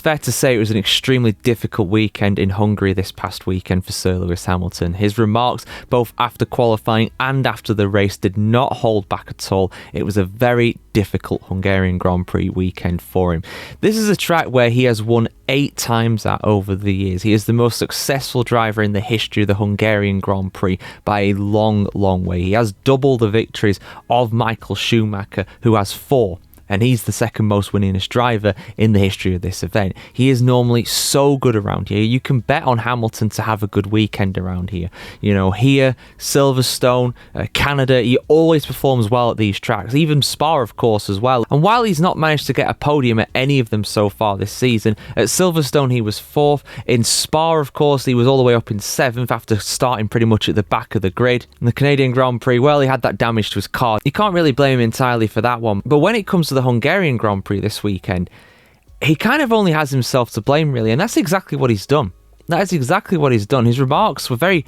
fair to say it was an extremely difficult weekend in Hungary this past weekend for Sir Lewis Hamilton. His remarks, both after qualifying and after the race, did not hold back at all. It was a very difficult Hungarian Grand Prix weekend for him. This is a track where he has won 8 times at over the years. He is the most successful driver in the history of the Hungarian Grand Prix by a long, long way. He has double the victories of Michael Schumacher, who has 4. And he's the second most winningest driver in the history of this event. He is normally so good around here. You can bet on Hamilton to have a good weekend around here. You know, here, Silverstone, Canada, he always performs well at these tracks. Even Spa, of course, as well. And while he's not managed to get a podium at any of them so far this season, at Silverstone he was 4th. In Spa, of course, he was all the way up in 7th after starting pretty much at the back of the grid. In the Canadian Grand Prix, well, he had that damage to his car. You can't really blame him entirely for that one. But when it comes to the Hungarian Grand Prix this weekend, he kind of only has himself to blame, really, and that's exactly what he's done. That is exactly what he's done. His remarks were very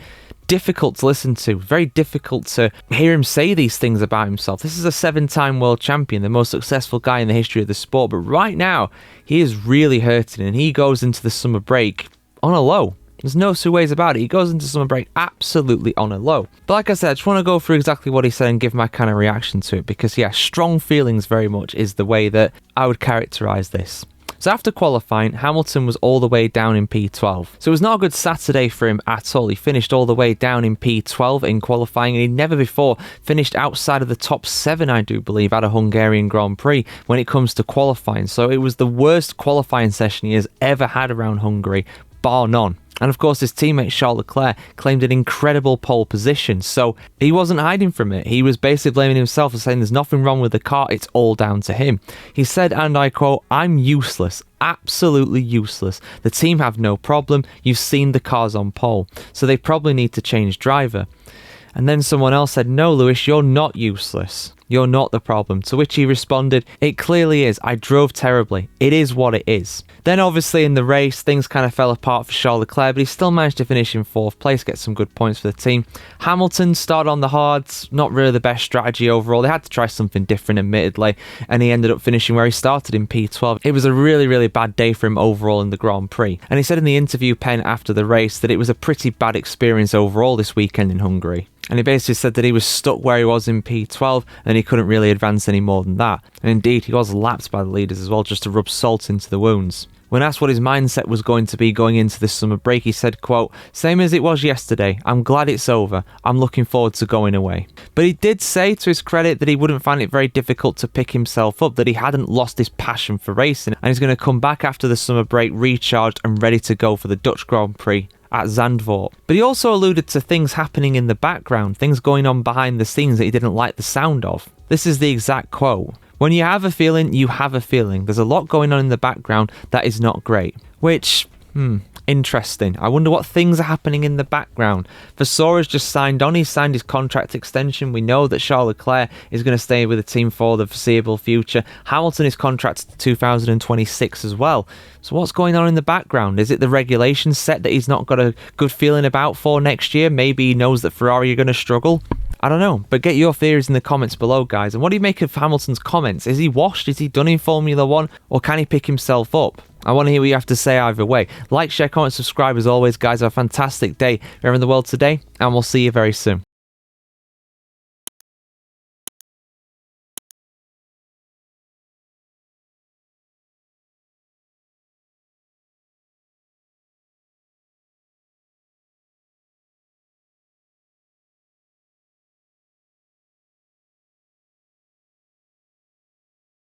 difficult to listen to, very difficult to hear him say these things about himself. This is a 7-time world champion, the most successful guy in the history of the sport, but right now he is really hurting, and he goes into the summer break on a low. There's no two ways about it. He goes into summer break absolutely on a low. But like I said, I just want to go through exactly what he said and give my kind of reaction to it, because yeah, strong feelings very much is the way that I would characterise this. So after qualifying, Hamilton was all the way down in P12. So it was not a good Saturday for him at all. He finished all the way down in P12 in qualifying, and he'd never before finished outside of the top 7, I do believe, at a Hungarian Grand Prix when it comes to qualifying. So it was the worst qualifying session he has ever had around Hungary, bar none. And of course, his teammate Charles Leclerc claimed an incredible pole position, so he wasn't hiding from it. He was basically blaming himself and saying there's nothing wrong with the car, it's all down to him. He said, and I quote, "I'm useless, absolutely useless. The team have no problem, you've seen the cars on pole, so they probably need to change driver." And then someone else said, "No, Lewis, you're not useless. You're not the problem." To which he responded, "It clearly is. I drove terribly. It is what it is." Then obviously in the race, things kind of fell apart for Charles Leclerc, but he still managed to finish in 4th place, get some good points for the team. Hamilton started on the hards, not really the best strategy overall. They had to try something different, admittedly, and he ended up finishing where he started in P12. It was a really, really bad day for him overall in the Grand Prix. And he said in the interview pen after the race that it was a pretty bad experience overall this weekend in Hungary. And he basically said that he was stuck where he was in P12 and he couldn't really advance any more than that. And indeed, he was lapped by the leaders as well, just to rub salt into the wounds. When asked what his mindset was going to be going into this summer break, he said, quote, "Same as it was yesterday. I'm glad it's over. I'm looking forward to going away." But he did say, to his credit, that he wouldn't find it very difficult to pick himself up, that he hadn't lost his passion for racing, and he's going to come back after the summer break recharged and ready to go for the Dutch Grand Prix at Zandvoort. But he also alluded to things happening in the background, things going on behind the scenes that he didn't like the sound of. This is the exact quote. "When you have a feeling, you have a feeling. There's a lot going on in the background that is not great." Which, interesting. I wonder what things are happening in the background. Vassora's just signed on. He's signed his contract extension. We know that Charles Leclerc is going to stay with the team for the foreseeable future. Hamilton is contracted to 2026 as well. So what's going on in the background? Is it the regulation set that he's not got a good feeling about for next year? Maybe he knows that Ferrari are going to struggle. I don't know, but get your theories in the comments below, guys. And what do you make of Hamilton's comments? Is he washed? Is he done in Formula 1? Or can he pick himself up? I want to hear what you have to say either way. Like, share, comment, subscribe as always, guys. Have a fantastic day wherever in the world today, and we'll see you very soon.